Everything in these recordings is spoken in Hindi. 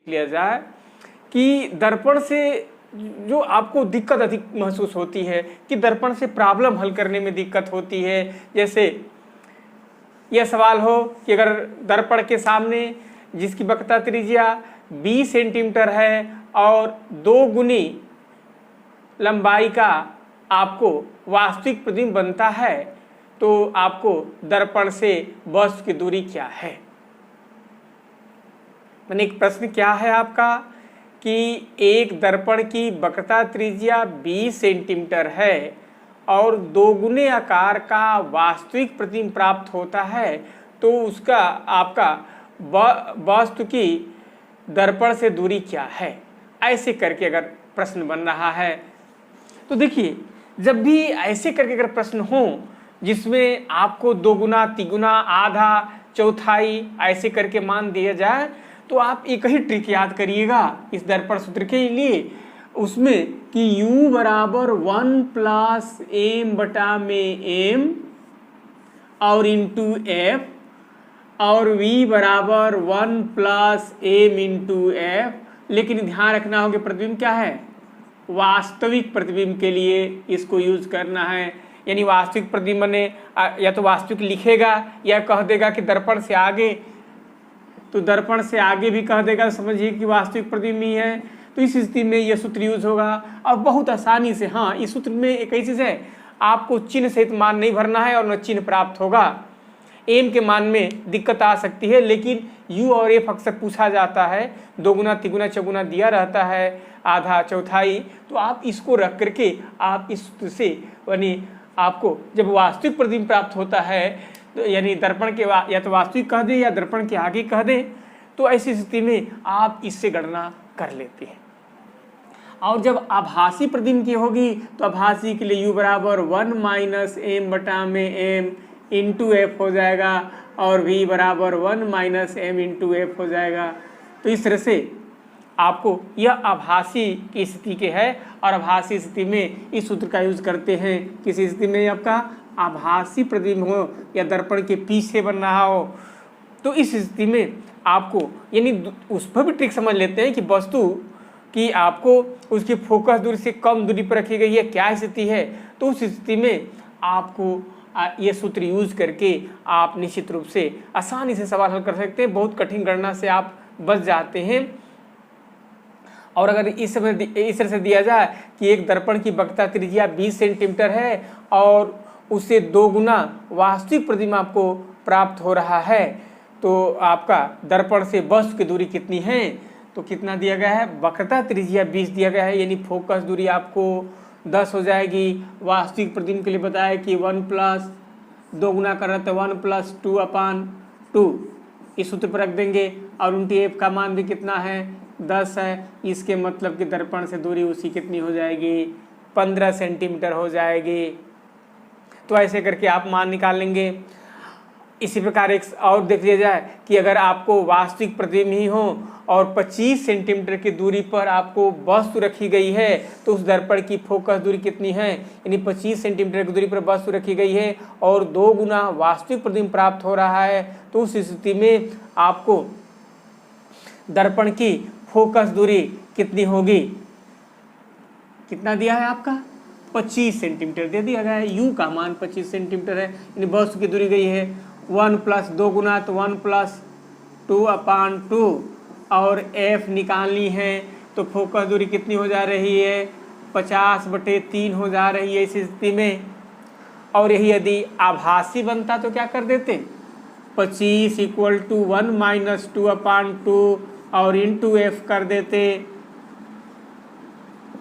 लिया जाए कि दर्पण से जो आपको दिक्कत अधिक महसूस होती है, कि दर्पण से प्रॉब्लम हल करने में दिक्कत होती है। जैसे यह सवाल हो कि अगर दर्पण के सामने जिसकी वक्रता त्रिज्या 20 सेंटीमीटर है और 2 गुनी लंबाई का आपको वास्तविक प्रतिबिंब बनता है, तो आपको दर्पण से वस्तु की दूरी क्या है। मैंने एक प्रश्न क्या है आपका कि एक दर्पण की वक्रता त्रिज्या 20 सेंटीमीटर है और 2 गुने आकार का वास्तविक प्रतिबिंब प्राप्त होता है, तो उसका आपका वस्तु की दर्पण से दूरी क्या है। ऐसे करके अगर प्रश्न बन रहा है तो देखिए, जब भी ऐसे करके अगर प्रश्न हो जिसमें आपको 2 गुना, 3 गुना, आधा, चौथाई ऐसे करके मान दिया जाए, तो आप एक ही ट्रिक याद करिएगा इस दर्पण सूत्र के लिए, उसमें कि u बराबर 1 प्लस m बटा में m और इंटू f और v बराबर 1 प्लस m इंटू f। लेकिन ध्यान रखना होगा प्रतिबिंब क्या है, वास्तविक प्रतिबिंब के लिए इसको यूज करना है। यानी वास्तविक प्रतिबिंब ने या तो वास्तविक लिखेगा या कह देगा कि दर्पण से आगे, तो दर्पण से आगे भी कह देगा, समझिए कि वास्तविक प्रतिबिंब ही है। तो इस स्थिति में यह सूत्र यूज होगा और बहुत आसानी से। हाँ, इस सूत्र में एक ऐसी चीज है, आपको चिन्ह सहित मान नहीं भरना है और न चिन्ह प्राप्त होगा। एम के मान में दिक्कत आ सकती है, लेकिन यू और एफ अक्सर पूछा जाता है, 2 गुना, 3 गुना, 4 गुना दिया रहता है, आधा, चौथाई। तो आप इसको रख करके आप इस सूत्र से, यानी आपको जब वास्तविक प्रतिबिंब प्राप्त होता है, तो यानी दर्पण के या तो वास्तविक कह दें या दर्पण के आगे कह दें, तो ऐसी स्थिति में आप इससे गणना कर लेते हैं। और जब आभासी प्रतिबिंब की होगी तो आभासी के लिए u बराबर 1 माइनस m बटा में m इंटू एफ हो जाएगा और v बराबर 1 माइनस m इंटू एफ हो जाएगा। तो इस तरह से आपको यह आभासी की स्थिति के है और आभासी स्थिति में इस सूत्र का यूज करते हैं। किसी स्थिति में आपका आभासी प्रतिबिंब हो या दर्पण के पीछे बन रहा हो, तो इस स्थिति में आपको, यानी उस पर भी ट्रिक समझ लेते हैं कि वस्तु की आपको उसकी फोकस दूरी से कम दूरी पर रखी गई है, क्या स्थिति है। तो उस स्थिति में आपको ये सूत्र यूज करके आप निश्चित रूप से आसानी से सवाल हल कर सकते हैं, बहुत कठिन गणना से आप बच जाते हैं। और अगर इस तरह से दिया जाए कि एक दर्पण की वक्रता त्रिज्या 20 सेंटीमीटर है और उससे 2 गुना वास्तविक प्रतिबिंब आपको प्राप्त हो रहा है, तो आपका दर्पण से वस्तु की दूरी कितनी है, तो कितना दिया गया है, वक्रता त्रिज्या 20 दिया गया है, यानी फोकस दूरी आपको 10 हो जाएगी। वास्तविक प्रतिबिंब के लिए बताया कि 1 प्लस 2 गुना कर रहा था 1 प्लस 2/2 इस सूत्र पर रख देंगे और उनकी एफ का मान भी कितना है, 10 है। इसके मतलब कि दर्पण से दूरी उसी कितनी हो जाएगी, 15 सेंटीमीटर हो जाएगी। तो ऐसे करके आप मान निकाल लेंगे। इसी प्रकार एक और देख लिया जाए कि अगर आपको वास्तविक प्रतिबिंब ही हो और 25 सेंटीमीटर की दूरी पर आपको वस्तु रखी गई है, तो उस दर्पण की फोकस दूरी कितनी है, यानी 25 सेंटीमीटर की दूरी पर वस्तु रखी गई है और 2 गुना वास्तविक प्रतिबिंब प्राप्त हो रहा है, तो उस स्थिति में आपको दर्पण की फोकस दूरी कितनी होगी, कितना दिया है आपका, 25 सेंटीमीटर दे दिया गया है। यू का मान 25 सेंटीमीटर है, यानी वस्तु की दूरी गई है 1 प्लस 2 गुना, तो 1 प्लस 2/2 और एफ निकालनी है, तो फोकस दूरी कितनी हो जा रही है, 50/3 हो जा रही है इस स्थिति में। और यही यदि आभासी बनता तो क्या कर देते, 25 = 1 माइनस 2/2 और इंटू एफ कर देते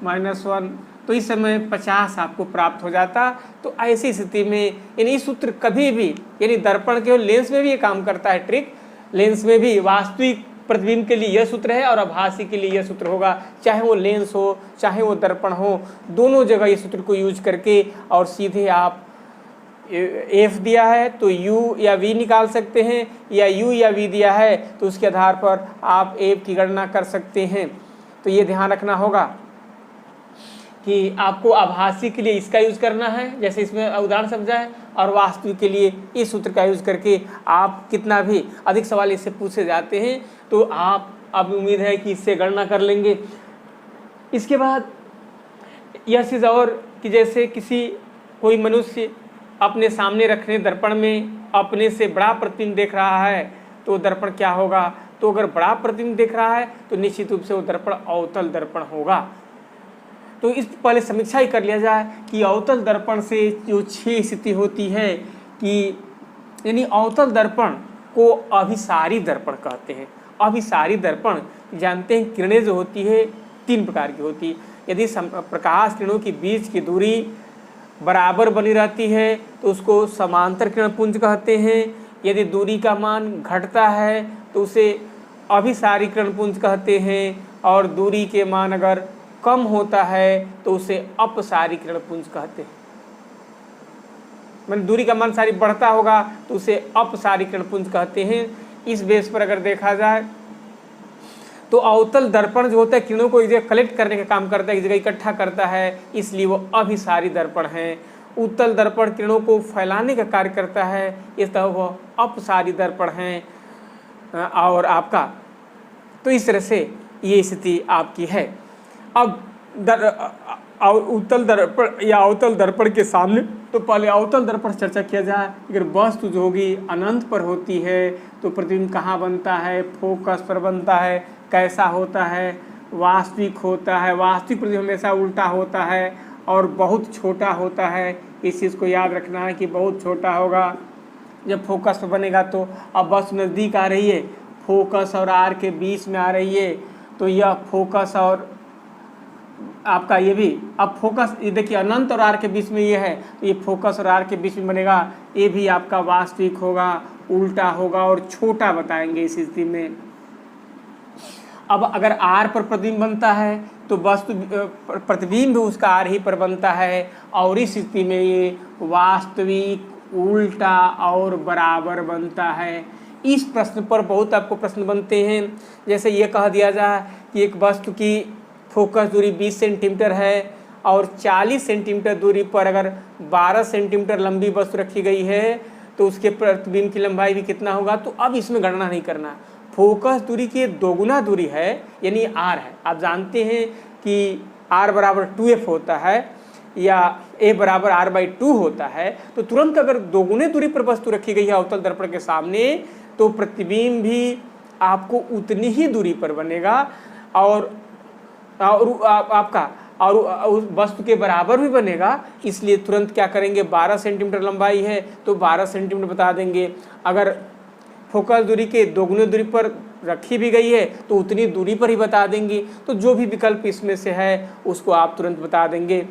-1, तो इस समय 50 आपको प्राप्त हो जाता। तो ऐसी स्थिति में यानी सूत्र कभी भी, यानी दर्पण के लेंस में भी ये काम करता है ट्रिक, लेंस में भी वास्तविक प्रतिबिंब के लिए यह सूत्र है और आभासी के लिए यह सूत्र होगा, चाहे वो लेंस हो चाहे वो दर्पण हो, दोनों जगह ये सूत्र को यूज करके और सीधे आप एफ दिया है तो यू या वी निकाल सकते हैं, या यू या वी दिया है तो उसके आधार पर आप एफ की गणना कर सकते हैं। तो ये ध्यान रखना होगा कि आपको आभासी के लिए इसका यूज करना है, जैसे इसमें उदाहरण समझा है, और वास्तविक के लिए इस सूत्र का यूज करके आप कितना भी अधिक सवाल इससे पूछे जाते हैं तो आप अब उम्मीद है कि इससे गणना कर लेंगे। इसके बाद यह चीज़ और कि जैसे कोई मनुष्य अपने सामने रखने दर्पण में अपने से बड़ा प्रतिबिंब देख रहा है तो दर्पण क्या होगा? तो अगर बड़ा प्रतिबिंब देख रहा है तो निश्चित रूप से वो दर्पण अवतल दर्पण होगा। तो इस पहले समीक्षा ही कर लिया जाए कि अवतल दर्पण से जो 6 स्थिति होती है कि यानी अवतल दर्पण को अभिसारी दर्पण कहते हैं। अभिसारी दर्पण जानते हैं किरणें जो होती है 3 प्रकार की होती है। यदि प्रकाश किरणों के बीच की दूरी बराबर बनी रहती है तो उसको समांतर किरण पुंज कहते हैं। यदि दूरी का मान घटता है तो उसे अभिसारी किरण पुंज कहते हैं और दूरी के मान अगर कम होता है तो उसे अपसारी किरण पुंज कहते हैं। मतलब दूरी का मान सारी बढ़ता होगा तो उसे अपसारी किरण पुंज कहते हैं। इस बेस पर अगर देखा जाए तो अवतल दर्पण जो होता है किरणों को एक जगह कलेक्ट करने का काम करता है, एक जगह इकट्ठा करता है, इसलिए वो अभिसारी दर्पण है। उत्तल दर्पण किरणों को फैलाने का कार्य करता है, इस तरह वो अपसारी दर्पण है। और आपका तो इस तरह से ये स्थिति आपकी है। अब उत्तल दर्पण या अवतल दर्पण के सामने तो पहले अवतल दर्पण चर्चा किया जाए। अगर वस्तु जो होगी अनंत पर होती है तो प्रतिबिंब कहाँ बनता है? फोकस पर बनता है। कैसा होता है? वास्तविक होता है। वास्तविक प्रतिबिंब हमेशा उल्टा होता है और बहुत छोटा होता है। इस चीज़ को याद रखना है कि बहुत छोटा होगा जब फोकस पर बनेगा। तो अब वस्तु नज़दीक आ रही है, फोकस और आर के बीच में आ रही है, तो यह फोकस और आपका ये भी अब फोकस ये देखिए अनंत और आर के बीच में ये है तो ये फोकस और आर के बीच में बनेगा। ये भी आपका वास्तविक होगा, उल्टा होगा और छोटा बताएंगे इस स्थिति में। अब अगर आर पर प्रतिबिंब बनता है तो वस्तु प्रतिबिंब उसका आर ही पर बनता है और इस स्थिति में ये वास्तविक, उल्टा और बराबर बनता है। इस प्रश्न पर बहुत आपको प्रश्न बनते हैं। जैसे ये कह दिया जाए कि एक वस्तु की फोकस दूरी 20 सेंटीमीटर है और 40 सेंटीमीटर दूरी पर अगर 12 सेंटीमीटर लंबी वस्तु रखी गई है तो उसके प्रतिबिंब की लंबाई भी कितना होगा? तो अब इसमें गणना नहीं करना। फोकस दूरी की दोगुना दूरी है यानी आर है। आप जानते हैं कि आर बराबर 2f होता है या a बराबर r/2 होता है। तो तुरंत अगर दोगुने दूरी पर वस्तु रखी गई है अवतल दर्पण के सामने तो प्रतिबिंब भी आपको उतनी ही दूरी पर बनेगा और आपका और उस वस्तु के बराबर भी बनेगा। इसलिए तुरंत क्या करेंगे? 12 सेंटीमीटर लंबाई है तो 12 सेंटीमीटर बता देंगे। अगर फोकस दूरी के दोगुने दूरी पर रखी भी गई है तो उतनी दूरी पर ही बता देंगे। तो जो भी विकल्प इसमें से है उसको आप तुरंत बता देंगे।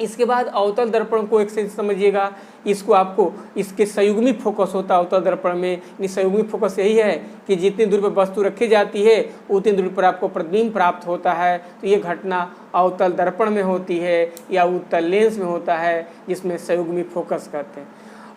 इसके बाद अवतल दर्पण को एक से समझिएगा। इसको आपको इसके संयुग्मी फोकस होता है अवतल दर्पण में। संयुग्मी फोकस यही है कि जितनी दूरी पर वस्तु रखी जाती है उतनी दूरी पर आपको प्रतिबिंब प्राप्त होता है। तो ये घटना अवतल दर्पण में होती है या उत्तल लेंस में होता है जिसमें संयुग्मी फोकस कहते हैं।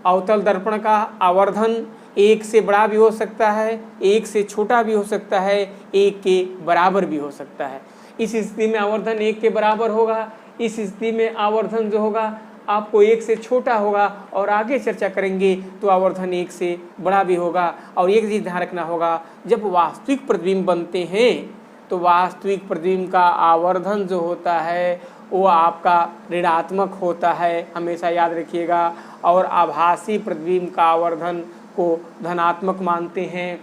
अवतल दर्पण का आवर्धन 1 से बड़ा भी हो सकता है, 1 से छोटा भी हो सकता है, 1 के बराबर भी हो सकता है। इस स्थिति में आवर्धन 1 के बराबर होगा। इस स्थिति में आवर्धन जो होगा आपको 1 से छोटा होगा और आगे चर्चा करेंगे तो आवर्धन 1 से बड़ा भी होगा। और एक चीज़ ध्यान रखना होगा, जब वास्तविक प्रतिबिंब बनते हैं तो वास्तविक प्रतिबिंब का आवर्धन जो होता है वो आपका ऋणात्मक होता है, हमेशा याद रखिएगा। और आभासी प्रतिबिंब का आवर्धन को धनात्मक मानते हैं।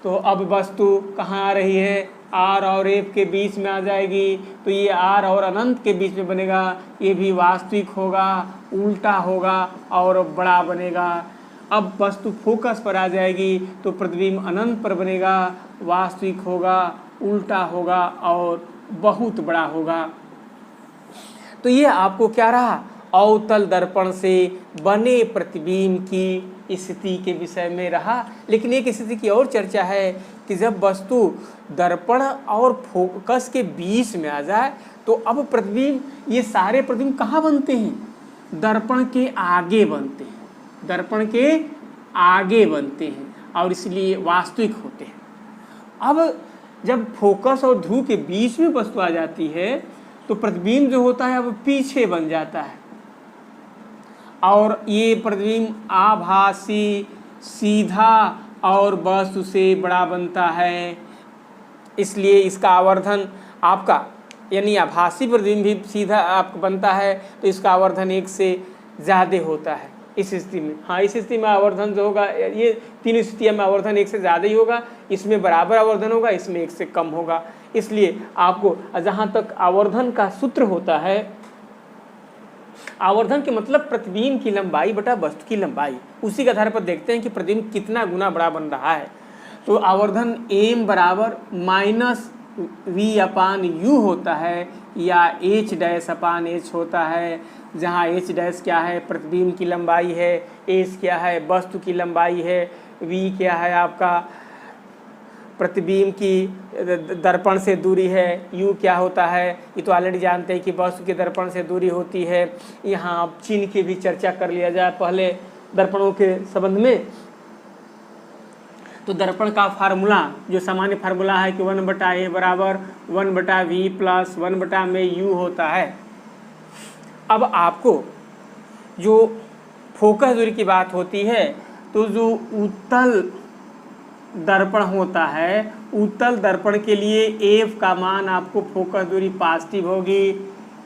तो अब वस्तु कहाँ आ रही है? आर और एफ के बीच में आ जाएगी। तो ये आर और अनंत के बीच में बनेगा। ये भी वास्तविक होगा, उल्टा होगा और बड़ा बनेगा। अब वस्तु फोकस पर आ जाएगी तो प्रतिबिंब अनंत पर बनेगा, वास्तविक होगा, उल्टा होगा और बहुत बड़ा होगा। तो ये आपको क्या रहा? अवतल दर्पण से बने प्रतिबिंब की स्थिति के विषय में रहा। लेकिन एक स्थिति की और चर्चा है कि जब वस्तु दर्पण और फोकस के बीच में आ जाए तो अब प्रतिबिंब, ये सारे प्रतिबिंब कहाँ बनते हैं? दर्पण के आगे बनते हैं, दर्पण के आगे बनते हैं और इसलिए वास्तविक होते हैं। अब जब फोकस और ध्रुव के बीच में वस्तु आ जाती है तो प्रतिबिंब जो होता है अब पीछे बन जाता है और ये प्रतिबिंब आभासी, सीधा और वस्तु से बड़ा बनता है। इसलिए इसका आवर्धन आपका यानी आभासी प्रतिबिंब भी सीधा आपका बनता है, तो इसका आवर्धन 1 से ज़्यादा होता है इस स्थिति में। हाँ, इस स्थिति में आवर्धन जो होगा, ये तीन स्थितियों में आवर्धन 1 से ज़्यादा ही होगा, इसमें बराबर आवर्धन होगा, इसमें 1 से कम होगा। इसलिए आपको जहाँ तक आवर्धन का सूत्र होता है, आवर्धन के मतलब प्रतिबिंब की लंबाई बटा वस्तु की लंबाई, उसी के आधार पर देखते हैं कि प्रतिबिंब कितना गुना बड़ा बन रहा है। तो आवर्धन m बराबर माइनस v अपान u होता है, या h डैश अपान h होता है, जहाँ h डैश क्या है, प्रतिबिंब की लंबाई है, h क्या है, वस्तु की लंबाई है, v क्या है आपका प्रतिबिंब की दर्पण से दूरी है, u क्या होता है, ये तो ऑलरेडी जानते हैं कि वस्तु के दर्पण से दूरी होती है। यहाँ आप चिन्ह की भी चर्चा कर लिया जाए पहले दर्पणों के संबंध में। तो दर्पण का फार्मूला जो सामान्य फार्मूला है कि 1/a बराबर 1/v प्लस 1 में u होता है। अब आपको जो फोकस दूरी की बात होती है, तो जो उत्तल दर्पण होता है, उत्तल दर्पण के लिए f का मान आपको फोकस दूरी पॉजिटिव होगी,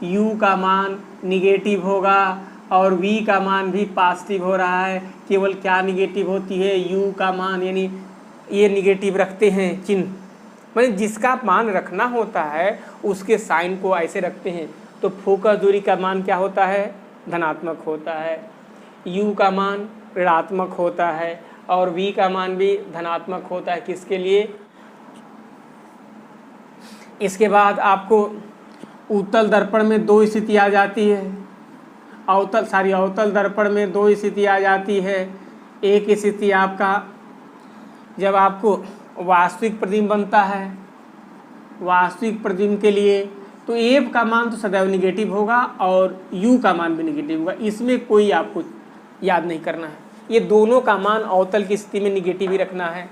u का मान निगेटिव होगा और v का मान भी पॉजिटिव हो रहा है। केवल क्या निगेटिव होती है, u का मान, यानी ये निगेटिव रखते हैं चिन्ह, मतलब जिसका मान रखना होता है उसके साइन को ऐसे रखते हैं। तो फोकस दूरी का मान क्या होता है, धनात्मक होता है, u का मान ऋणात्मक होता है और v का मान भी धनात्मक होता है। किसके लिए? इसके बाद आपको उत्तल दर्पण में 2 स्थिति आ जाती है, अवतल दर्पण में 2 स्थिति आ जाती है। एक स्थिति आपका जब आपको वास्तविक प्रतिबिंब बनता है, वास्तविक प्रतिबिंब के लिए तो f का मान तो सदैव निगेटिव होगा और u का मान भी निगेटिव होगा, इसमें कोई आपको याद नहीं करना है। ये दोनों का मान अवतल की स्थिति में निगेटिव ही रखना है।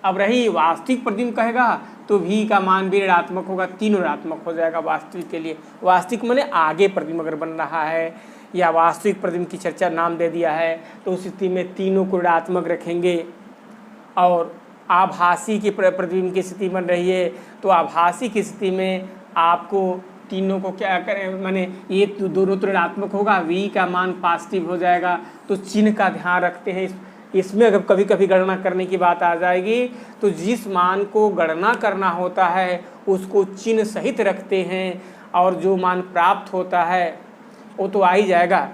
अब रही वास्तविक प्रतिबिंब कहेगा तो v का मान भी ऋणात्मक होगा, तीनों ऋणात्मक हो जाएगा वास्तविक के लिए। वास्तविक माने आगे प्रतिबिंब अगर बन रहा है या वास्तविक प्रतिबिंब की चर्चा नाम दे दिया है, तो उस स्थिति में तीनों को ऋणात्मक रखेंगे। और आभासी की प्रतिबिंब की स्थिति बन रही है, तो आभासी की स्थिति में आपको तीनों को क्या करें, माने ये दोनों तो ऋणात्मक होगा, v का मान पॉजिटिव हो जाएगा। तो चिन्ह का ध्यान रखते हैं। इसमें अगर कभी कभी गणना करने की बात आ जाएगी तो जिस मान को गणना करना होता है उसको चिन्ह सहित रखते हैं, और जो मान प्राप्त होता है वो तो आ ही जाएगा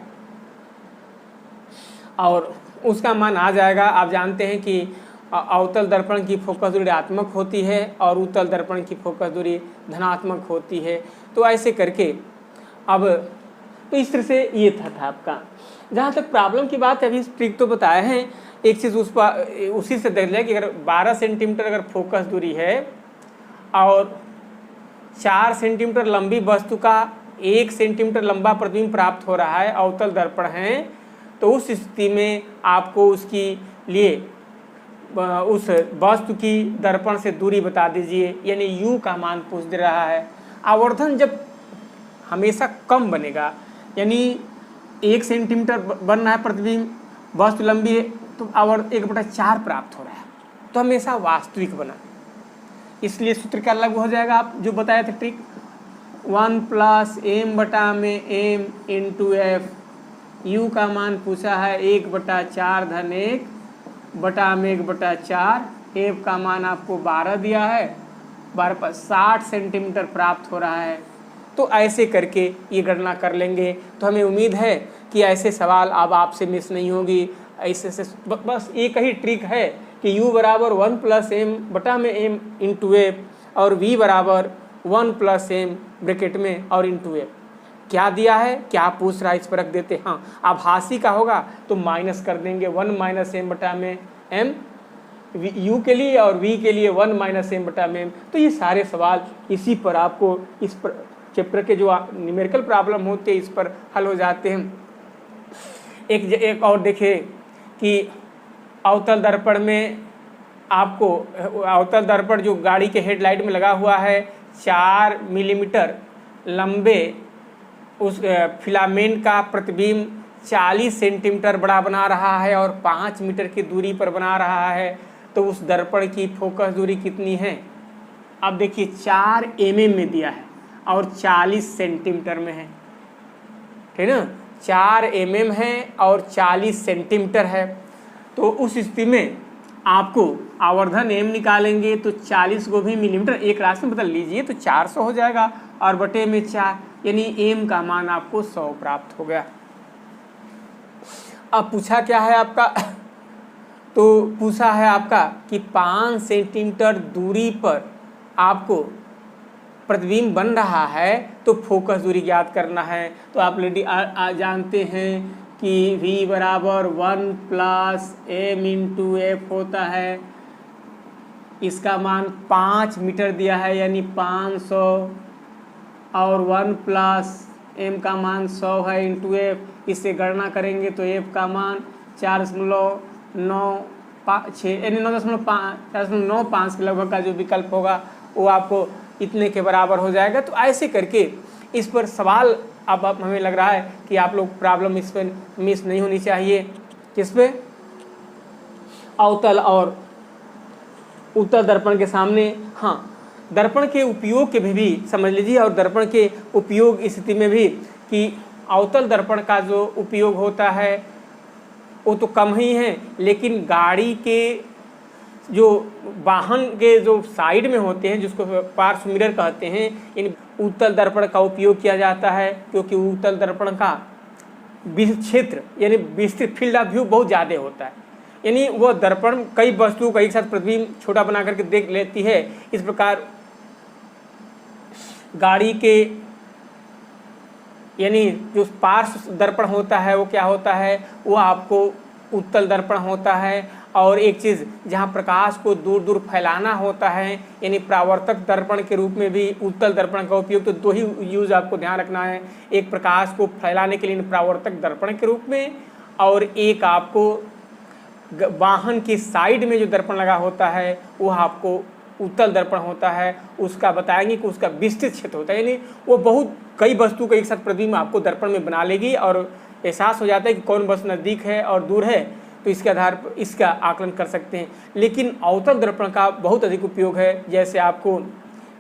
और उसका मान आ जाएगा। आप जानते हैं कि अवतल दर्पण की फोकस दूरी ऋणात्मक होती है और उत्तल दर्पण की फोकस दूरी धनात्मक होती है। तो ऐसे करके अब तो इस तरह से ये था आपका। जहाँ तक प्रॉब्लम की बात है, अभी ट्रिक तो बताए हैं, एक चीज़ उसी से देख लें कि अगर 12 सेंटीमीटर अगर फोकस दूरी है और 4 सेंटीमीटर लंबी वस्तु का 1 सेंटीमीटर लंबा प्रतिबिंब प्राप्त हो रहा है, अवतल दर्पण है, तो उस स्थिति में आपको उसकी लिए उस वस्तु की दर्पण से दूरी बता दीजिए, यानी u का मान पूछ दे रहा है। आवर्धन जब हमेशा कम बनेगा, यानी 1 सेंटीमीटर बन रहा है प्रतिबिंब, वस्तु लंबी है, तो आवर्धन 1/4 प्राप्त हो रहा है, तो हमेशा वास्तविक बना। इसलिए सूत्र क्या लागू हो जाएगा, आप जो बताए थे ट्रिक, 1 + m/m × f, u का मान पूछा है 1/4 धन 1 बटा में 1/4, f का मान आपको 12 दिया है, 12 पर 60 सेंटीमीटर प्राप्त हो रहा है। तो ऐसे करके ये गणना कर लेंगे। तो हमें उम्मीद है कि ऐसे सवाल अब आपसे मिस नहीं होगी। ऐसे से बस एक ही ट्रिक है कि u बराबर 1 + m/m × f और v बराबर 1 + m ब्रैकेट में और × f। क्या दिया है, क्या पूछ रहा है, इस पर रख देते। हाँ, आभासी का होगा तो माइनस कर देंगे 1 - m/m u के लिए और v के लिए 1 - m/m। तो ये सारे सवाल इसी पर आपको इस पर चैप्टर के जो न्यूमेरिकल प्रॉब्लम होते हैं इस पर हल हो जाते हैं। एक और देखें कि अवतल दर्पण में आपको अवतल दर्पण जो गाड़ी के हेडलाइट में लगा हुआ है, 4 मिलीमीटर लंबे उस फिलामेंट का प्रतिबिंब 40 सेंटीमीटर बड़ा बना रहा है और 5 मीटर की दूरी पर बना रहा है, तो उस दर्पण की फोकस दूरी कितनी है? अब देखिए 4 mm में दिया है और 40 सेंटीमीटर में है, ठीक है ना। 4 mm है और 40 सेंटीमीटर है। तो उस स्थिति में आपको आवर्धन m निकालेंगे तो 40 को भी मिलीमीटर एक राशि में बदल लीजिए तो 400 हो जाएगा और बटे में 4, यानी m का मान आपको 100 प्राप्त हो गया। अब पूछा क्या है आपका तो पूछा है आपका कि 5 सेंटीमीटर दूरी पर आपको प्रतिबिंब बन रहा है तो फोकस दूरी ज्ञात करना है। तो आप ऑलरेडी जानते हैं कि v बराबर 1 प्लस m इंटू एफ होता है। इसका मान 5 मीटर दिया है यानी 500 और 1 प्लस m का मान 100 है इंटू एफ। इससे गणना करेंगे तो f का मान 4.956 यानी 9.95 के लगभग का जो विकल्प होगा वो आपको इतने के बराबर हो जाएगा। तो ऐसे करके इस पर सवाल अब हमें लग रहा है कि आप लोग प्रॉब्लम इस पर मिस नहीं होनी चाहिए। किस पे? अवतल और उत्तल दर्पण के सामने। हाँ, दर्पण के उपयोग के भी समझ लीजिए और दर्पण के उपयोग स्थिति में भी कि अवतल दर्पण का जो उपयोग होता है वो तो कम ही है, लेकिन गाड़ी के जो वाहन के जो साइड में होते हैं जिसको पार्श्व मिरर कहते हैं, इन उत्तल दर्पण का उपयोग किया जाता है क्योंकि उत्तल दर्पण का क्षेत्र यानी विस्तृत फील्ड ऑफ व्यू बहुत ज़्यादा होता है, यानी वह दर्पण कई वस्तुओं का एक साथ प्रतिबिंब छोटा बना करके देख लेती है। इस प्रकार गाड़ी के यानी जो पार्श्व दर्पण होता है वो क्या होता है, वो आपको उत्तल दर्पण होता है। और एक चीज़ जहाँ प्रकाश को दूर दूर फैलाना होता है यानी परावर्तक दर्पण के रूप में भी उत्तल दर्पण का उपयोग, तो दो ही यूज आपको ध्यान रखना है, एक प्रकाश को फैलाने के लिए परावर्तक दर्पण के रूप में और एक आपको वाहन की साइड में जो दर्पण लगा होता है वो आपको उत्तल दर्पण होता है। उसका बताएंगे कि उसका विस्तृत क्षेत्र होता है, यानी वो बहुत कई वस्तु का एक साथ प्रतिबिंब आपको दर्पण में बना लेगी और एहसास हो जाता है कि कौन वस्तु नज़दीक है और दूर है, तो इसके आधार पर इसका आकलन कर सकते हैं। लेकिन अवतल दर्पण का बहुत अधिक उपयोग है। जैसे आपको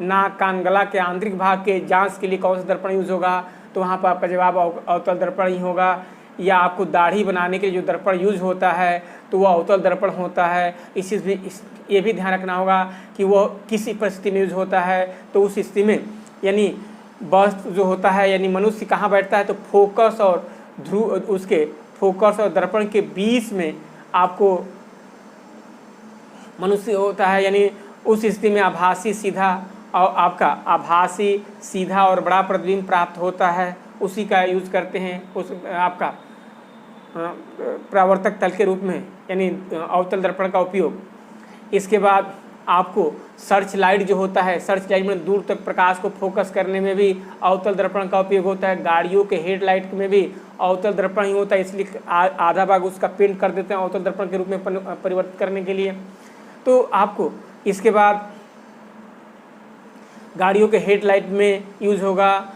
नाक कान गला के आंतरिक भाग के जांच के लिए कौन सा दर्पण यूज होगा, तो वहाँ पर आपका जवाब अवतल दर्पण ही होगा। या आपको दाढ़ी बनाने के लिए जो दर्पण यूज होता है तो वह अवतल दर्पण होता है। इस चीज़ में ये भी ध्यान रखना होगा कि वह किसी परिस्थिति में यूज होता है, तो उस स्थिति में यानी वस्तु जो होता है यानी मनुष्य कहाँ बैठता है, तो फोकस और ध्रुव उसके फोकस और दर्पण के बीच में आपको मनुष्य होता है, यानी उस स्थिति में आभासी सीधा और आपका आभासी सीधा और बड़ा प्रतिबिंब प्राप्त होता है, उसी का यूज करते हैं उस आपका परावर्तक तल के रूप में यानी अवतल दर्पण का उपयोग। इसके बाद आपको सर्च लाइट जो होता है, सर्च लाइट में दूर तक प्रकाश को फोकस करने में भी अवतल दर्पण का उपयोग होता है। गाड़ियों के हेडलाइट में भी अवतल दर्पण ही होता है, इसलिए आधा भाग उसका पेंट कर देते हैं अवतल दर्पण के रूप में परिवर्तित करने के लिए। तो आपको इसके बाद गाड़ियों के हेडलाइट में यूज होगा,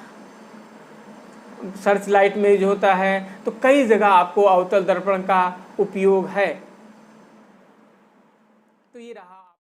सर्च लाइट में जो होता है, तो कई जगह आपको अवतल दर्पण का उपयोग है। तो ये रहा।